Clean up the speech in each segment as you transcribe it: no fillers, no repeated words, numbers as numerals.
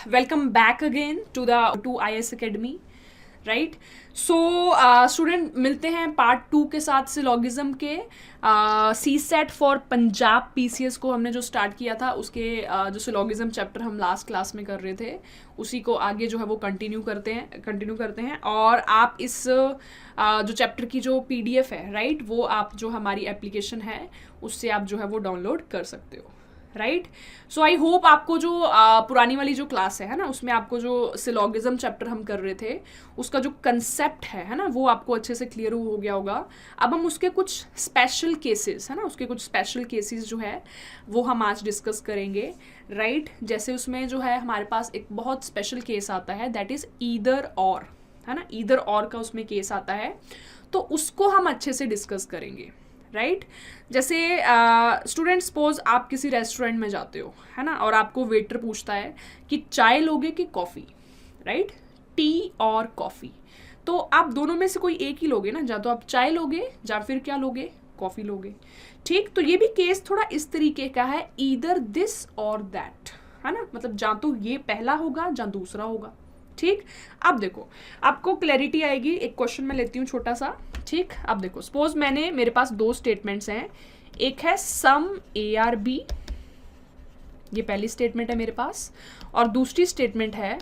welcome back again to IS Academy. Right so student मिलते हैं part 2 के साथ सिलोगिज्म के सी सेट फॉर पंजाब PCS को हमने जो स्टार्ट किया था उसके जो सिलोगिज्म चैप्टर हम लास्ट क्लास में कर रहे थे उसी को आगे जो है वो कंटिन्यू करते हैं और आप इस जो चैप्टर की जो PDF है राइट वो आप जो हमारी एप्लीकेशन है उससे आप जो है वो डाउनलोड कर सकते हो राइट सो आई होप आपको जो पुरानी वाली जो क्लास है ना उसमें आपको जो सिलोगिज्म चैप्टर हम कर रहे थे उसका जो कंसेप्ट है ना वो आपको अच्छे से क्लियर हो गया होगा। अब हम उसके कुछ स्पेशल केसेस है ना उसके कुछ स्पेशल केसेस जो है वो हम आज डिस्कस करेंगे राइट जैसे उसमें जो है हमारे पास एक बहुत स्पेशल केस आता है दैट इज ईदर और है ना ईदर और का उसमें केस आता है तो उसको हम अच्छे से डिस्कस करेंगे राइट जैसे स्टूडेंट सपोज आप किसी रेस्टोरेंट में जाते हो है ना और आपको वेटर पूछता है कि चाय लोगे कि कॉफ़ी राइट टी और कॉफ़ी तो आप दोनों में से कोई एक ही लोगे ना या तो आप चाय लोगे या फिर क्या लोगे कॉफ़ी लोगे ठीक। तो ये भी केस थोड़ा इस तरीके का है ईदर दिस और दैट है ना मतलब या तो ये पहला होगा या दूसरा होगा ठीक। अब देखो आपको क्लैरिटी आएगी। एक क्वेश्चन मैं लेती हूँ छोटा सा ठीक। अब देखो सपोज मेरे पास दो स्टेटमेंट्स हैं एक है सम ARB ये पहली स्टेटमेंट है मेरे पास और दूसरी स्टेटमेंट है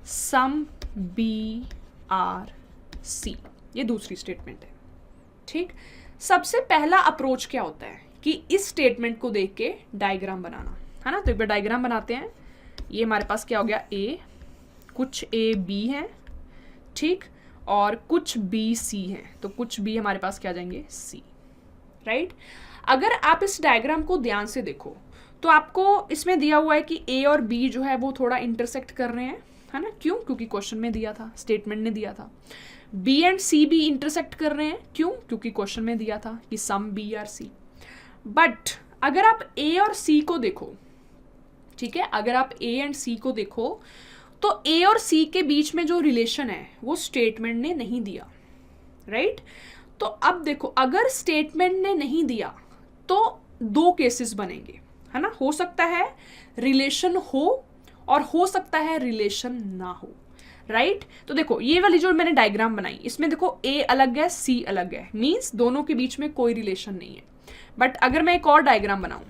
सम BRC ये दूसरी स्टेटमेंट है ठीक। सबसे पहला अप्रोच क्या होता है कि इस स्टेटमेंट को देख के डायग्राम बनाना है ना। तो एक बार डायग्राम बनाते हैं। ये हमारे पास क्या हो गया A कुछ AB हैं ठीक और कुछ BC हैं तो कुछ B हमारे पास क्या आ जाएंगे C राइट। अगर आप इस डायग्राम को ध्यान से देखो तो आपको इसमें दिया हुआ है कि A और B जो है वो थोड़ा इंटरसेक्ट कर रहे हैं है ना। क्यों? क्योंकि क्वेश्चन में दिया था स्टेटमेंट ने दिया था। B एंड C भी इंटरसेक्ट कर रहे हैं क्यों? क्योंकि क्वेश्चन में दिया था कि सम BRC। बट अगर आप A और C को देखो ठीक है अगर आप A एंड C को देखो तो A और C के बीच में जो रिलेशन है वो स्टेटमेंट ने नहीं दिया राइट। तो अब देखो अगर स्टेटमेंट ने नहीं दिया तो दो केसेस बनेंगे है ना। हो सकता है रिलेशन हो और हो सकता है रिलेशन ना हो राइट। तो देखो ये वाली जो मैंने डायग्राम बनाई इसमें देखो A अलग है C अलग है मीन्स दोनों के बीच में कोई रिलेशन नहीं है। बट अगर मैं एक और डायग्राम बनाऊं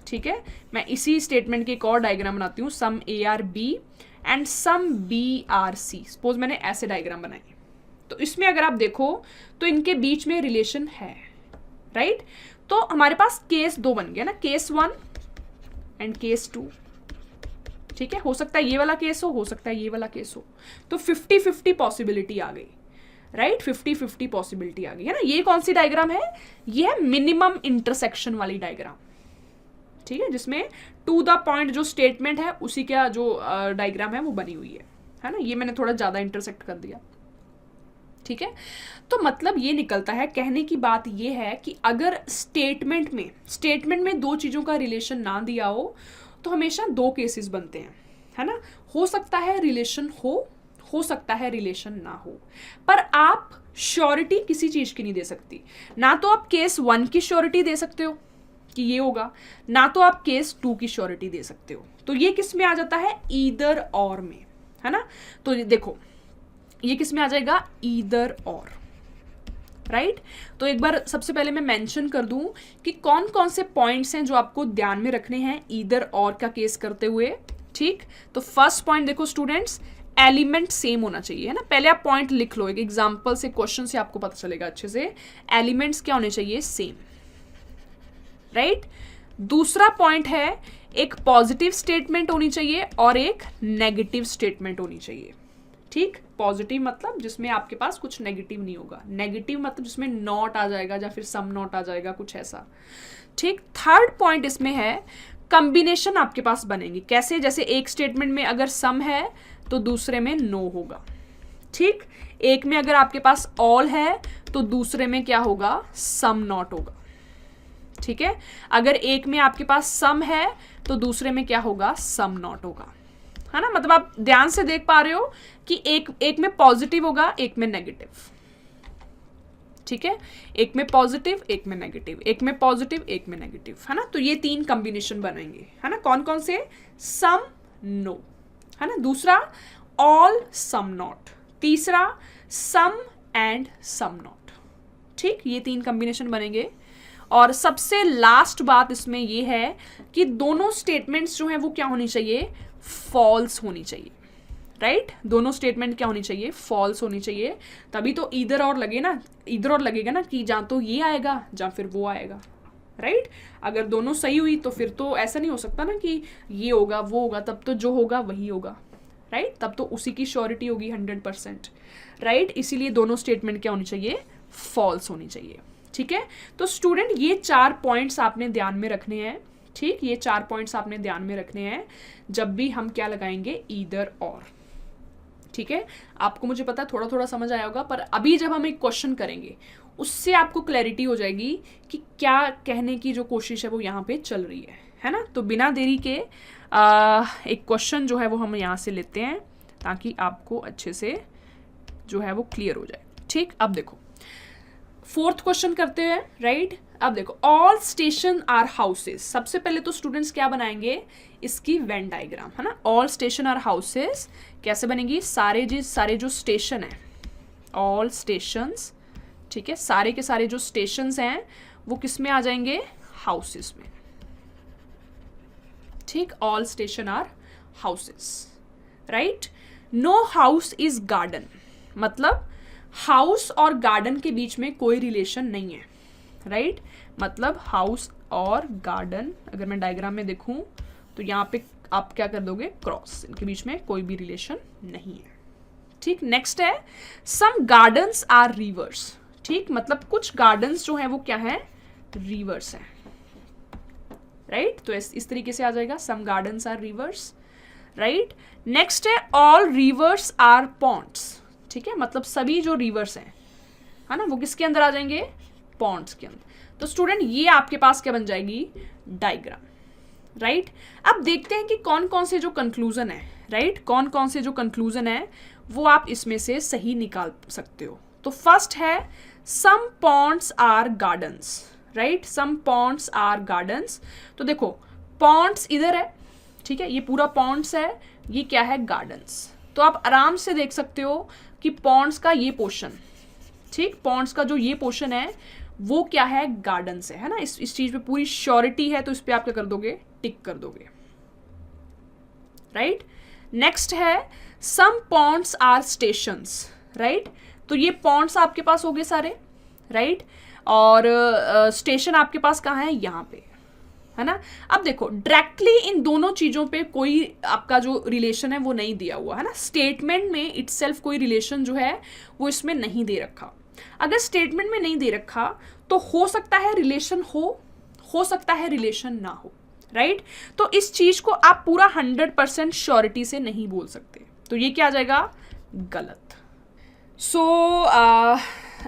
ठीक है मैं इसी स्टेटमेंट की एक और डायग्राम बनाती हूँ some ARB and some BRC suppose मैंने ऐसे डायग्राम बनाए तो इसमें अगर आप देखो तो इनके बीच में रिलेशन है राइट। तो हमारे पास केस दो बन गया ना केस 1 एंड केस 2 ठीक है। हो सकता है ये वाला केस हो सकता है ये वाला केस हो तो 50-50 पॉसिबिलिटी आ गई राइट 50-50 पॉसिबिलिटी आ गई है ना। ये कौन सी डायग्राम है ये है मिनिमम इंटरसेक्शन वाली डायग्राम ठीक है जिसमें टू द पॉइंट जो स्टेटमेंट है उसी का जो डायग्राम है वो बनी हुई है ना। ये मैंने थोड़ा ज़्यादा इंटरसेक्ट कर दिया ठीक है। तो मतलब ये निकलता है कहने की बात ये है कि अगर स्टेटमेंट में दो चीज़ों का रिलेशन ना दिया हो हमेशा दो केसेस बनते हैं है ना। हो सकता है रिलेशन हो सकता है रिलेशन ना हो पर आप श्योरिटी किसी चीज़ की नहीं दे सकती। ना तो आप केस 1 की श्योरिटी दे सकते हो कि ये होगा ना तो आप केस 2 की श्योरिटी दे सकते हो। तो ये किस में आ जाता है ईदर और में है ना। तो देखो ये किस में आ जाएगा ईदर और राइट। तो एक बार सबसे पहले मैं मेंशन कर दूं कि कौन कौन से पॉइंट्स हैं जो आपको ध्यान में रखने हैं ईदर और का केस करते हुए ठीक। तो फर्स्ट पॉइंट देखो स्टूडेंट्स एलिमेंट सेम होना चाहिए है ना। पहले आप पॉइंट लिख लो एक एग्जाम्पल से क्वेश्चन से आपको पता चलेगा अच्छे से एलिमेंट्स क्या होने चाहिए सेम राइट। दूसरा पॉइंट है एक पॉजिटिव स्टेटमेंट होनी चाहिए और एक नेगेटिव स्टेटमेंट होनी चाहिए ठीक। पॉजिटिव मतलब जिसमें आपके पास कुछ नेगेटिव नहीं होगा नेगेटिव मतलब जिसमें नॉट आ जाएगा या फिर सम नॉट आ जाएगा कुछ ऐसा ठीक। थर्ड पॉइंट इसमें है कॉम्बिनेशन आपके पास बनेंगी कैसे जैसे एक स्टेटमेंट में अगर सम है तो दूसरे में नो होगा ठीक। एक में अगर आपके पास ऑल है तो दूसरे में क्या होगा सम नॉट होगा ठीक है। अगर एक में आपके पास सम है तो दूसरे में क्या होगा सम नॉट होगा है ना। मतलब आप ध्यान से देख पा रहे हो कि एक में पॉजिटिव होगा एक में नेगेटिव ठीक है। एक में पॉजिटिव एक में नेगेटिव एक में पॉजिटिव एक में नेगेटिव है ना। तो ये तीन कॉम्बिनेशन बनेंगे है ना। कौन कौन से सम नो है ना। दूसरा ऑल सम नॉट, तीसरा सम एंड सम नॉट। ठीक, ये 3 कॉम्बिनेशन बनेंगे। और सबसे लास्ट बात इसमें ये है कि दोनों स्टेटमेंट्स जो हैं वो क्या होनी चाहिए, फॉल्स होनी चाहिए, राइट। दोनों स्टेटमेंट क्या होनी चाहिए, फॉल्स होनी चाहिए। तभी तो ईदर और लगे ना, ईदर और लगेगा ना कि या तो ये आएगा या फिर वो आएगा, राइट। अगर दोनों सही हुई तो फिर तो ऐसा नहीं हो सकता ना कि ये होगा वो होगा, तब तो जो होगा वही होगा, राइट। तब तो उसी की श्योरिटी होगी 100%, राइट। इसीलिए दोनों स्टेटमेंट क्या होनी चाहिए, फॉल्स होनी चाहिए। ठीक है, तो स्टूडेंट ये 4 पॉइंट्स आपने ध्यान में रखने हैं। ठीक, ये 4 पॉइंट्स आपने ध्यान में रखने हैं जब भी हम क्या लगाएंगे, ईदर और। ठीक है, आपको मुझे पता है थोड़ा थोड़ा समझ आया होगा, पर अभी जब हम एक क्वेश्चन करेंगे उससे आपको क्लैरिटी हो जाएगी कि क्या कहने की जो कोशिश है वो यहाँ पे चल रही है ना। तो बिना देरी के एक क्वेश्चन जो है वो हम यहाँ से लेते हैं ताकि आपको अच्छे से जो है वो क्लियर हो जाए। ठीक, अब देखो 4th क्वेश्चन करते हैं, राइट। अब देखो ऑल स्टेशन आर हाउसेस। सबसे पहले तो स्टूडेंट्स क्या बनाएंगे, इसकी वेन डायग्राम, है ना। ऑल स्टेशन आर हाउसेस कैसे बनेगी, सारे जो स्टेशन है, ऑल स्टेशंस, ठीक है, सारे के सारे जो स्टेशंस हैं वो किस में आ जाएंगे, हाउसेस में। ठीक, all station are houses, right. No house is garden, मतलब हाउस और गार्डन के बीच में कोई रिलेशन नहीं है, राइट। मतलब हाउस और गार्डन अगर मैं डायग्राम में देखूं तो यहाँ पे आप क्या कर दोगे, क्रॉस, इनके बीच में कोई भी रिलेशन नहीं है। ठीक, नेक्स्ट है सम गार्डन्स आर रिवर्स। ठीक, मतलब कुछ गार्डन्स जो है वो क्या है, रिवर्स है, राइट। तो इस तरीके से आ जाएगा, some gardens are rivers, right. Next है ऑल रिवर्स आर पॉन्ड्स। ठीक है, मतलब सभी जो रिवर्स हैं, है ना, वो किसके अंदर आ जाएंगे, पॉन्ड्स के अंदर। तो स्टूडेंट ये आपके पास क्या बन जाएगी, डायग्राम, राइट। अब देखते हैं कि कौन कौन से जो कंक्लूजन है, राइट, कौन कौन से जो कंक्लूजन है वो आप इसमें से सही निकाल सकते हो। तो फर्स्ट है some ponds are gardens, right, some ponds are gardens. तो देखो पॉन्ड्स इधर है, ठीक है, ये पूरा पॉन्ड्स है, ये क्या है, गार्डन्स। तो आप आराम से देख सकते हो कि पॉन्ड्स का ये पोर्शन, ठीक, पॉन्ड्स का जो ये पोर्शन है वो क्या है, गार्डन से, है ना। इस चीज पे पूरी श्योरिटी है, तो इस पे आप क्या कर दोगे, टिक कर दोगे, राइट। नेक्स्ट है some ponds are stations, right. तो ये पॉन्ड्स आपके पास हो गए सारे, राइट, और स्टेशन आपके पास कहाँ है, यहाँ पे, है ना। अब देखो डायरेक्टली इन दोनों चीजों पे कोई आपका जो रिलेशन है वो नहीं दिया हुआ है ना। स्टेटमेंट में इटसेल्फ कोई रिलेशन जो है वो इसमें नहीं दे रखा। अगर स्टेटमेंट में नहीं दे रखा तो हो सकता है रिलेशन हो सकता है रिलेशन ना हो, राइट। तो इस चीज को आप पूरा 100% श्योरिटी से नहीं बोल सकते, तो ये क्या आ जाएगा, गलत।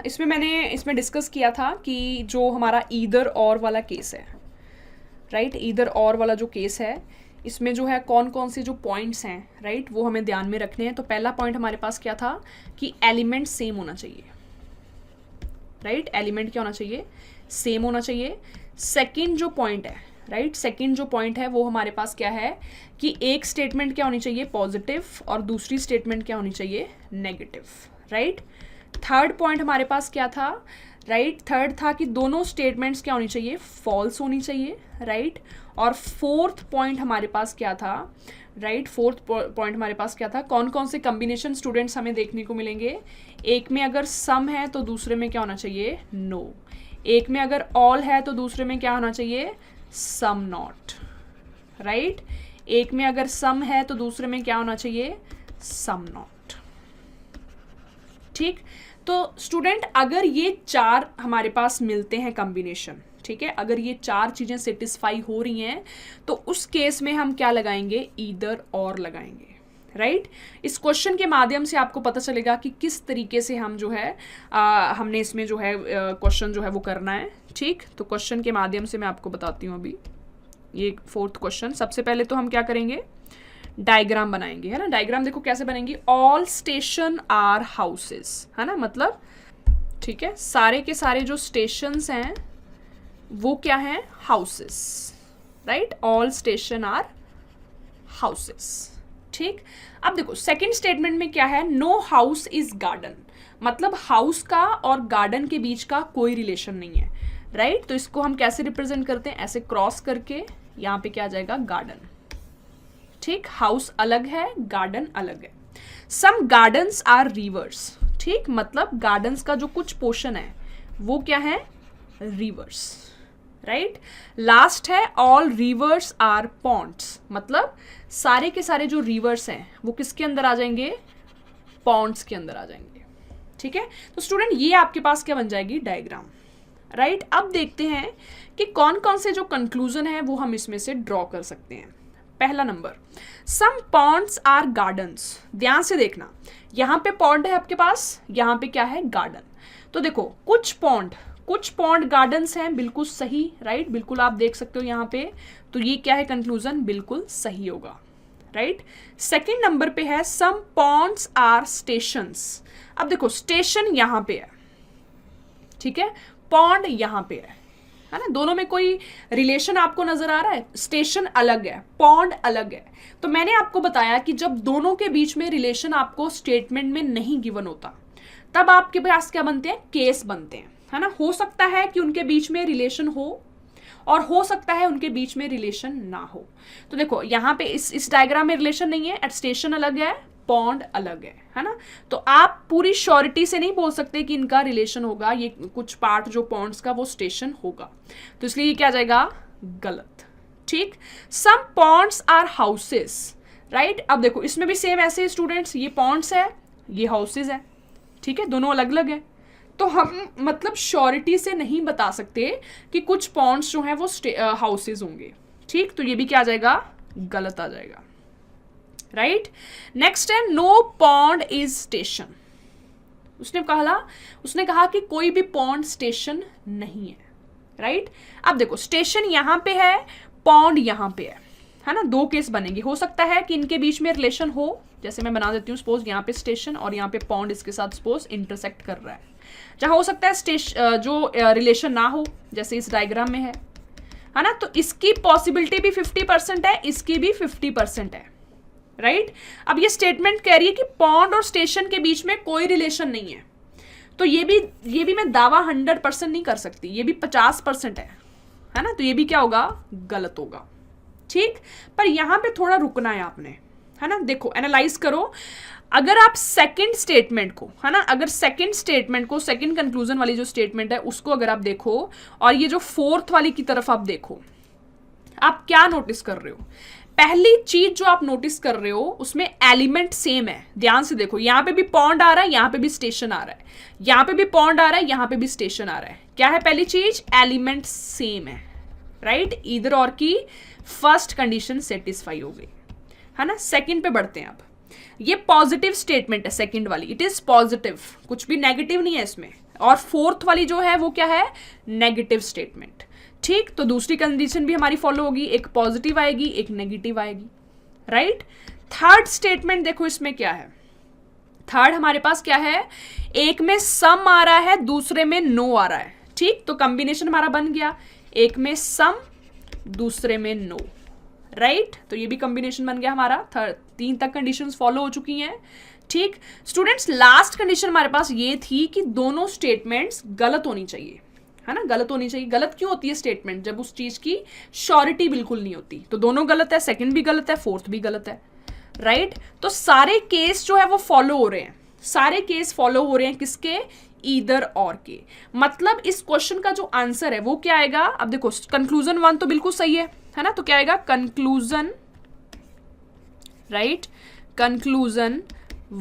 इसमें मैंने इसमें डिस्कस किया था कि जो हमारा ईदर और वाला केस है, राइट, ईदर और वाला जो केस है इसमें जो है कौन कौन से जो पॉइंट्स हैं, राइट, वो हमें ध्यान में रखने हैं। तो पहला पॉइंट हमारे पास क्या था कि एलिमेंट सेम होना चाहिए, राइट, एलिमेंट क्या होना चाहिए, सेम होना चाहिए। सेकंड जो पॉइंट है, राइट, सेकंड जो पॉइंट है वो हमारे पास क्या है कि एक स्टेटमेंट क्या होनी चाहिए, पॉजिटिव, और दूसरी स्टेटमेंट क्या होनी चाहिए, नेगेटिव, राइट। थर्ड पॉइंट हमारे पास क्या था, राइट, थर्ड था कि दोनों स्टेटमेंट्स क्या होनी चाहिए, फॉल्स होनी चाहिए, राइट। और फोर्थ पॉइंट हमारे पास क्या था, राइट, फोर्थ पॉइंट हमारे पास क्या था, कौन कौन से कॉम्बिनेशन स्टूडेंट्स हमें देखने को मिलेंगे, एक में अगर सम है तो दूसरे में क्या होना चाहिए, नो, एक में अगर ऑल है तो दूसरे में क्या होना चाहिए, सम नॉट, राइट, एक में अगर सम है तो दूसरे में क्या होना चाहिए, सम नॉट। ठीक, तो स्टूडेंट अगर ये 4 हमारे पास मिलते हैं कॉम्बिनेशन, ठीक है, अगर ये 4 चीजें सेटिस्फाई हो रही हैं तो उस केस में हम क्या लगाएंगे, ईदर और लगाएंगे, राइट। इस क्वेश्चन के माध्यम से आपको पता चलेगा कि किस तरीके से हम जो है हमने इसमें जो है क्वेश्चन जो है वो करना है। ठीक, तो क्वेश्चन के माध्यम से मैं आपको बताती हूँ अभी ये 4th क्वेश्चन। सबसे पहले तो हम क्या करेंगे, डायग्राम बनाएंगे, है ना। डायग्राम देखो कैसे बनेंगी, ऑल स्टेशन आर हाउसेस, है ना, मतलब ठीक है, सारे के सारे जो स्टेशंस हैं वो क्या हैं, houses, right, all station are houses, ठीक, अब देखो सेकंड स्टेटमेंट में क्या है, नो हाउस इज गार्डन, मतलब हाउस का और गार्डन के बीच का कोई रिलेशन नहीं है, राइट। तो इसको हम कैसे रिप्रेजेंट करते हैं, ऐसे क्रॉस करके, यहाँ पे क्या आ जाएगा, गार्डन। ठीक, हाउस अलग है, गार्डन अलग है। सम गार्डन्स आर रिवर्स, ठीक, मतलब गार्डन्स का जो कुछ पोर्शन है वो क्या है, रिवर्स, राइट। लास्ट है ऑल रिवर्स आर पॉन्ड्स, मतलब सारे के सारे जो रिवर्स हैं वो किसके अंदर आ जाएंगे, पॉन्ड्स के अंदर आ जाएंगे। ठीक है, तो स्टूडेंट ये आपके पास क्या बन जाएगी, डायग्राम, राइट। अब देखते हैं कि कौन कौन से जो कंक्लूजन है वो हम इसमें से ड्रॉ कर सकते हैं। पहला number, some ponds are gardens, ध्यान से देखना, यहाँ पे पॉन्ड है आपके पास, यहाँ पे क्या है, गार्डन। तो देखो कुछ पॉन्ड गार्डन्स हैं, बिल्कुल सही, राइट, बिल्कुल आप देख सकते हो यहाँ पे। तो ये क्या है, कंक्लूजन बिल्कुल सही होगा, राइट। सेकंड नंबर पे है सम पॉन्ड्स आर स्टेशंस। अब देखो स्टेशन यहाँ पे है, ठीक है, पॉन्ड यहाँ पे है ना, दोनों में कोई रिलेशन आपको नजर आ रहा है, स्टेशन अलग है, पॉन्ड अलग है। तो मैंने आपको बताया कि जब दोनों के बीच में रिलेशन आपको स्टेटमेंट में नहीं गिवन होता, तब आपके पास क्या बनते हैं, केस बनते हैं, है ना। हो सकता है कि उनके बीच में रिलेशन हो और हो सकता है उनके बीच में रिलेशन ना हो। तो देखो यहाँ पे इस डायग्राम में रिलेशन नहीं है, एट स्टेशन अलग है, पॉन्ड अलग है ना। तो आप पूरी श्योरिटी से नहीं बोल सकते कि इनका रिलेशन होगा, ये कुछ पार्ट जो पॉन्ड्स का वो स्टेशन होगा, तो इसलिए ये क्या आ जाएगा, गलत। ठीक, सम पॉन्ड्स आर हाउसेस, राइट। अब देखो इसमें भी सेम ऐसे स्टूडेंट्स, ये पॉन्ड्स है, ये हाउसेस है, ठीक है, दोनों अलग अलग है। तो हम मतलब श्योरिटी से नहीं बता सकते कि कुछ पॉन्ड्स जो हैं वो हाउसेस होंगे। ठीक, तो ये भी क्या आ जाएगा, गलत आ जाएगा, राइट। नेक्स्ट है नो पॉन्ड इज स्टेशन। उसने कहा कि कोई भी पॉन्ड स्टेशन नहीं है, राइट। अब देखो स्टेशन यहां पे है, पॉन्ड यहां पे है ना, दो केस बनेंगे। हो सकता है कि इनके बीच में रिलेशन हो, जैसे मैं बना देती हूँ, सपोज यहाँ पे स्टेशन और यहाँ पे पॉन्ड इसके साथ सपोज इंटरसेक्ट कर रहा है। जहां हो सकता है जो रिलेशन ना हो, जैसे इस डायग्राम में है ना, तो इसकी पॉसिबिलिटी भी 50% है, इसकी भी 50% है, राइट। अब ये स्टेटमेंट कह रही है कि पॉन्ड और स्टेशन के बीच में कोई रिलेशन नहीं है, तो ये भी मैं दावा 100% नहीं कर सकती, ये भी 50% है ना, तो ये भी क्या होगा, गलत होगा। ठीक, पर यहां पे थोड़ा रुकना है आपने, है ना। देखो एनालाइज करो, अगर आप सेकंड स्टेटमेंट को, है ना, अगर सेकंड स्टेटमेंट को, सेकंड कंक्लूजन वाली जो स्टेटमेंट है उसको अगर आप देखो और ये जो फोर्थ वाली की तरफ आप देखो, आप क्या नोटिस कर रहे हो। पहली चीज जो आप नोटिस कर रहे हो उसमें एलिमेंट सेम है, ध्यान से देखो, यहां पे भी पॉन्ड आ रहा है, यहां पे भी स्टेशन आ रहा है, यहां पे भी पॉन्ड आ रहा है, यहां पे भी स्टेशन आ रहा है। क्या है पहली चीज, एलिमेंट सेम है, राइट। ईदर और की फर्स्ट कंडीशन सेटिस्फाई हो गई, है ना। सेकंड पे बढ़ते हैं अब, ये पॉजिटिव स्टेटमेंट है सेकंड वाली, इट इज पॉजिटिव, कुछ भी नेगेटिव नहीं है इसमें। और फोर्थ वाली जो है वो क्या है, नेगेटिव स्टेटमेंट। ठीक, तो दूसरी कंडीशन भी हमारी फॉलो होगी, एक पॉजिटिव आएगी, एक नेगेटिव आएगी, राइट। थर्ड स्टेटमेंट देखो इसमें क्या है, थर्ड हमारे पास क्या है, एक में सम आ रहा है, दूसरे में नो आ रहा है। ठीक, तो कॉम्बिनेशन हमारा बन गया, एक में सम, दूसरे में नो, राइट। तो ये भी कॉम्बिनेशन बन गया हमारा, 3 तक कंडीशंस फॉलो हो चुकी हैं। ठीक, स्टूडेंट्स लास्ट कंडीशन हमारे पास ये थी कि दोनों स्टेटमेंट्स गलत होनी चाहिए, है ना, गलत होनी चाहिए। गलत क्यों होती है स्टेटमेंट, जब उस चीज की श्योरिटी बिल्कुल नहीं होती। तो दोनों गलत है, सेकंड भी गलत है, फोर्थ भी गलत है, राइट। तो सारे केस जो है वो फॉलो हो रहे हैं, सारे केस फॉलो हो रहे हैं किसके, ईदर और के। मतलब इस क्वेश्चन का जो आंसर है वो क्या आएगा, अब देखो कंक्लूजन 1 तो बिल्कुल सही है ना, तो क्या आएगा, conclusion, right, conclusion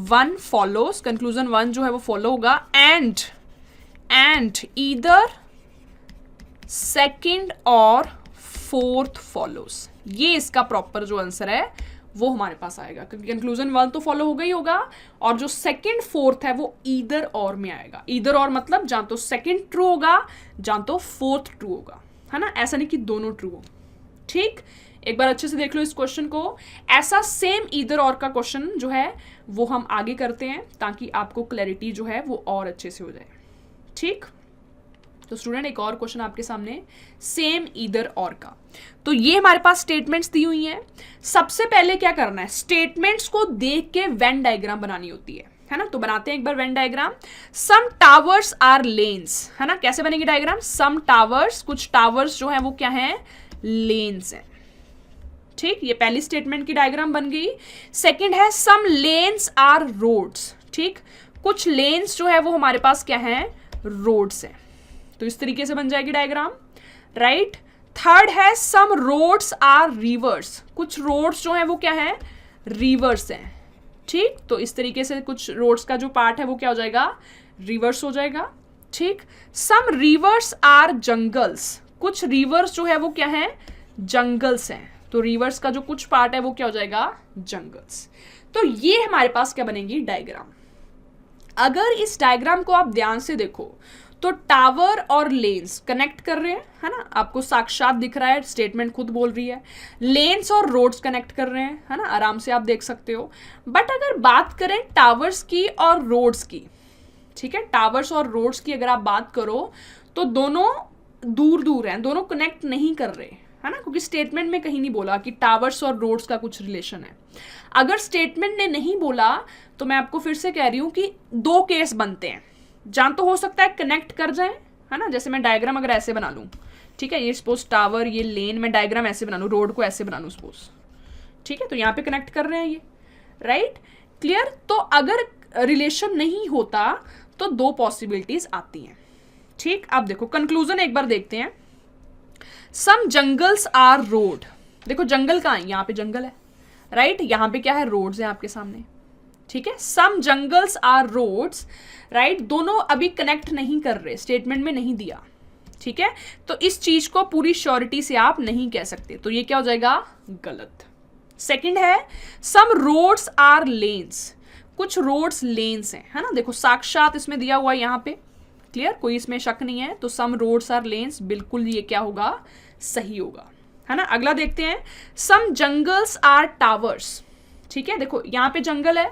1 follows, conclusion 1 जो है वो फॉलो होगा, एंड ईदर सेकंड और फोर्थ फॉलोस। ये इसका प्रॉपर जो आंसर है वो हमारे पास आएगा, क्योंकि कंक्लूजन 1 तो फॉलो हो गई होगा, और जो सेकंड फोर्थ है वो ईदर और में आएगा। ईदर और मतलब जहां तो सेकंड ट्रू होगा, जहां तो फोर्थ ट्रू होगा, है ना, ऐसा नहीं कि दोनों ट्रू हो। ठीक, एक बार अच्छे से देख लो इस क्वेश्चन को। ऐसा सेम ईदर और का क्वेश्चन जो है वो हम आगे करते हैं, ताकि आपको क्लैरिटी जो है वो और अच्छे से हो जाए। ठीक, तो स्टूडेंट एक और क्वेश्चन आपके सामने सेम ईदर और का। तो ये हमारे पास स्टेटमेंट्स दी हुई हैं। सबसे पहले क्या करना है, स्टेटमेंट्स को देख के वेन डायग्राम बनानी होती है ना। तो बनाते हैं एक बार Venn diagram. Some towers are lens, है ना। कैसे बनेगी डायग्राम, सम टावर्स, कुछ टावर्स जो है वो क्या है, लेन्स है। ठीक, ये पहली स्टेटमेंट की डायग्राम बन गई। सेकंड है सम लेन्स आर रोड्स। ठीक, कुछ लेन्स जो है वो हमारे पास क्या है, रोड्स है। तो इस तरीके से बन जाएगी डायग्राम, राइट। थर्ड है सम रोड्स आर रिवर्स, कुछ रोड्स जो है वो क्या है, रिवर्स है। ठीक, तो इस तरीके से कुछ रोड्स का जो पार्ट है वो क्या हो जाएगा, रिवर्स हो जाएगा। ठीक, सम रिवर्स आर जंगल्स, कुछ रिवर्स जो है वो क्या है, जंगल्स हैं। तो रिवर्स का जो कुछ पार्ट है वो क्या हो जाएगा, जंगल्स। तो ये हमारे पास क्या बनेगी, डायग्राम। अगर इस डायग्राम को आप ध्यान से देखो तो टावर और लेन्स कनेक्ट कर रहे हैं, है ना, आपको साक्षात दिख रहा है, स्टेटमेंट खुद बोल रही है। लेन्स और रोड्स कनेक्ट कर रहे हैं, है ना, आराम से आप देख सकते हो। बट अगर बात करें टावर्स की और रोड्स की, ठीक है, टावर्स और रोड्स की अगर आप बात करो तो दोनों दूर दूर हैं, दोनों कनेक्ट नहीं कर रहे, है ना, क्योंकि स्टेटमेंट में कहीं नहीं बोला कि टावर्स और रोड्स का कुछ रिलेशन है। अगर स्टेटमेंट ने नहीं बोला तो मैं आपको फिर से कह रही हूं कि दो केस बनते हैं, जहां तो हो सकता है कनेक्ट कर जाए, है ना। जैसे मैं डायग्राम अगर ऐसे बना लूं, ठीक है, ये सपोज टावर, ये लेन, मैं डायग्राम ऐसे बना लूं, रोड को ऐसे बना लूं सपोज, ठीक है, तो यहां पे कनेक्ट कर रहे हैं ये, राइट, क्लियर। तो अगर रिलेशन नहीं होता तो दो पॉसिबिलिटीज आती हैं। ठीक, अब देखो कंक्लूजन एक बार देखते हैं। सम जंगल्स आर रोड, देखो जंगल कहाँ है, यहाँ पे जंगल है, राइट, यहाँ पे क्या है, रोड्स हैं आपके सामने। ठीक है, सम जंगल्स आर रोड्स, राइट, दोनों अभी कनेक्ट नहीं कर रहे, स्टेटमेंट में नहीं दिया। ठीक है, तो इस चीज को पूरी श्योरिटी से आप नहीं कह सकते, तो ये क्या हो जाएगा, गलत। सेकंड है सम रोड्स आर लेन्स, कुछ रोड्स लेन्स हैं, है ना, देखो साक्षात इसमें दिया हुआ है यहाँ पे, क्लियर, कोई इसमें शक नहीं है। तो सम रोड्स आर लेन्स, बिल्कुल ये क्या होगा, सही होगा, है ना। अगला देखते हैं, सम जंगल्स आर टावर्स। ठीक है, देखो यहाँ पे जंगल है,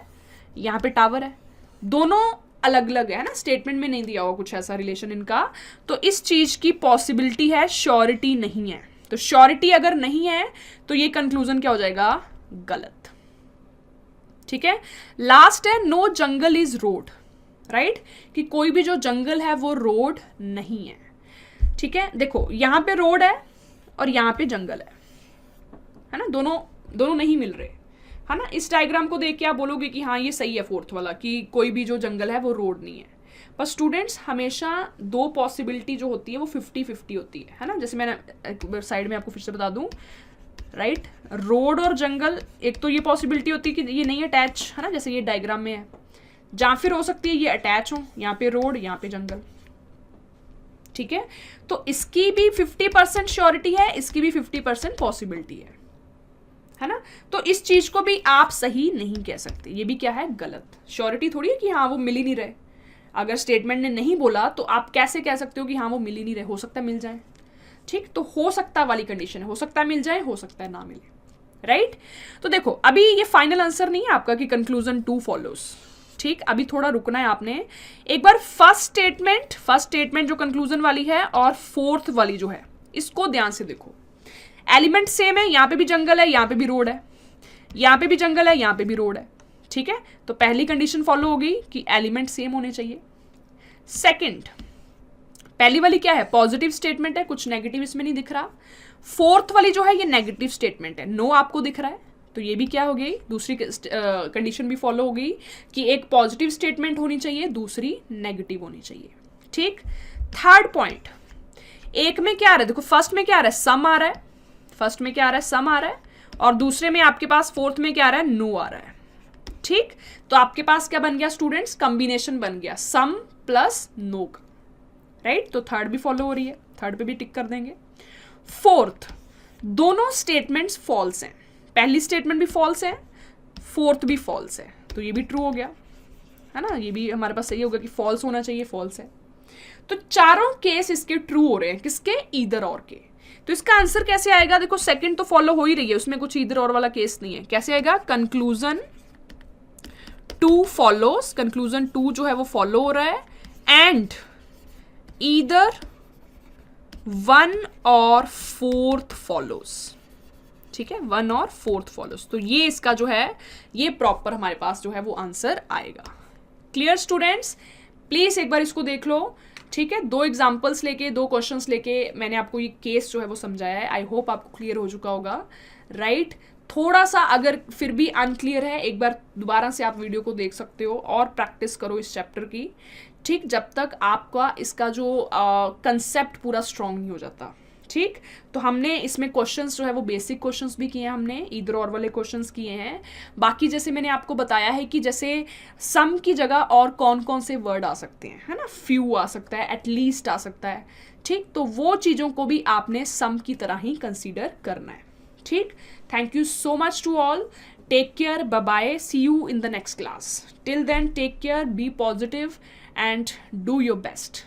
यहाँ पे टावर है, दोनों अलग अलग है ना, स्टेटमेंट में नहीं दिया हुआ कुछ ऐसा रिलेशन इनका, तो इस चीज की पॉसिबिलिटी है, श्योरिटी नहीं है। तो श्योरिटी अगर नहीं है तो ये कंक्लूजन क्या हो जाएगा, गलत। ठीक है, लास्ट है no jungle is road, right, कि कोई भी जो जंगल है वो रोड नहीं है। ठीक है, देखो यहाँ पे रोड है और यहाँ पे जंगल है ना, दोनों नहीं मिल रहे, है ना। इस डायग्राम को देख के आप बोलोगे कि हाँ ये सही है फोर्थ वाला, कि कोई भी जो जंगल है वो रोड नहीं है। पर स्टूडेंट्स हमेशा दो पॉसिबिलिटी जो होती है वो 50-50 होती है ना। जैसे मैंने साइड में आपको फिर से बता दूं, राइट, रोड और जंगल, एक तो ये पॉसिबिलिटी होती है कि ये नहीं अटैच, है ना, जैसे ये डायग्राम में है, जहाँ फिर हो सकती है ये अटैच हो, यहाँ पे रोड, यहाँ पे जंगल। ठीक है, तो इसकी भी 50% श्योरिटी है, इसकी भी 50% पॉसिबिलिटी है ना। तो इस चीज को भी आप सही नहीं कह सकते, ये भी क्या है, गलत। श्योरिटी थोड़ी है कि हाँ वो मिल ही नहीं रहे, अगर स्टेटमेंट ने नहीं बोला तो आप कैसे कह सकते हो कि हाँ वो मिल ही नहीं रहे, हो सकता है मिल जाए। ठीक, तो हो सकता वाली कंडीशन है, हो सकता है मिल जाए, हो सकता है ना मिले, राइट। तो देखो अभी ये फाइनल आंसर नहीं है आपका कि कंक्लूजन 2 फॉलोज। ठीक, अभी थोड़ा रुकना है आपने। एक बार फर्स्ट स्टेटमेंट जो कंक्लूजन वाली है और फोर्थ वाली जो है, इसको ध्यान से देखो। एलिमेंट सेम है, यहाँ पे भी जंगल है, यहाँ पे भी रोड है, यहाँ पे भी जंगल है, यहाँ पे भी रोड है। ठीक है, तो पहली कंडीशन फॉलो होगी कि एलिमेंट सेम होने चाहिए। सेकंड, पहली वाली क्या है, पॉजिटिव स्टेटमेंट है, कुछ नेगेटिव इसमें नहीं दिख रहा। फोर्थ वाली जो है ये नेगेटिव स्टेटमेंट है, नो आपको दिख रहा है, तो ये भी क्या हो गई, दूसरी कंडीशन भी फॉलो हो गई कि एक पॉजिटिव स्टेटमेंट होनी चाहिए, दूसरी नेगेटिव होनी चाहिए। ठीक, थर्ड पॉइंट, एक में क्या आ रहा है, देखो फर्स्ट में क्या आ रहा है, सम आ रहा है, फर्स्ट में क्या आ रहा है, सम आ रहा है, और दूसरे में आपके पास फोर्थ में क्या आ रहा है, नो आ रहा है। ठीक, तो आपके पास क्या बन गया स्टूडेंट्स, कॉम्बिनेशन बन गया सम प्लस नो का, राइट। तो थर्ड भी फॉलो हो रही है, थर्ड पे भी टिक कर देंगे। फोर्थ, दोनों स्टेटमेंट्स फॉल्स हैं, पहली स्टेटमेंट भी फॉल्स है, फोर्थ भी फॉल्स है, तो ये भी ट्रू हो गया, है ना, ये भी हमारे पास सही होगा कि फॉल्स होना चाहिए, फॉल्स है। तो चारों केस इसके ट्रू हो रहे हैं, किसके, ईदर और के। तो इसका आंसर कैसे आएगा, देखो सेकंड तो फॉलो हो ही रही है, उसमें कुछ ईदर और वाला केस नहीं है, कैसे आएगा, कंक्लूजन 2 फॉलोज, कंक्लूजन 2 जो है वो फॉलो हो रहा है, एंड ईदर 1 और 4th फॉलोज, ठीक है, 1 और 4th फॉलोज। तो ये इसका जो है ये प्रॉपर हमारे पास जो है वो आंसर आएगा। क्लियर स्टूडेंट्स, प्लीज एक बार इसको देख लो, ठीक है। 2 एग्जाम्पल्स लेके, 2 क्वेश्चंस लेके मैंने आपको ये केस जो है वो समझाया है। आई होप आपको क्लियर हो चुका होगा, राइट। थोड़ा सा अगर फिर भी अनक्लियर है, एक बार दोबारा से आप वीडियो को देख सकते हो और प्रैक्टिस करो इस चैप्टर की, ठीक, जब तक आपका इसका जो कंसेप्ट पूरा स्ट्रॉन्ग नहीं हो जाता, ठीक। तो हमने इसमें क्वेश्चंस जो है वो बेसिक क्वेश्चंस भी किए हैं, हमने ईदर और वाले क्वेश्चंस किए हैं। बाकी जैसे मैंने आपको बताया है कि जैसे सम की जगह और कौन कौन से वर्ड आ सकते हैं, है ना, फ्यू आ सकता है, एटलीस्ट आ सकता है, ठीक। तो वो चीज़ों को भी आपने सम की तरह ही कंसीडर करना है, ठीक। Thank you so much to all, take care, bye bye, see you in the next class. Till then take care, be positive and do your best.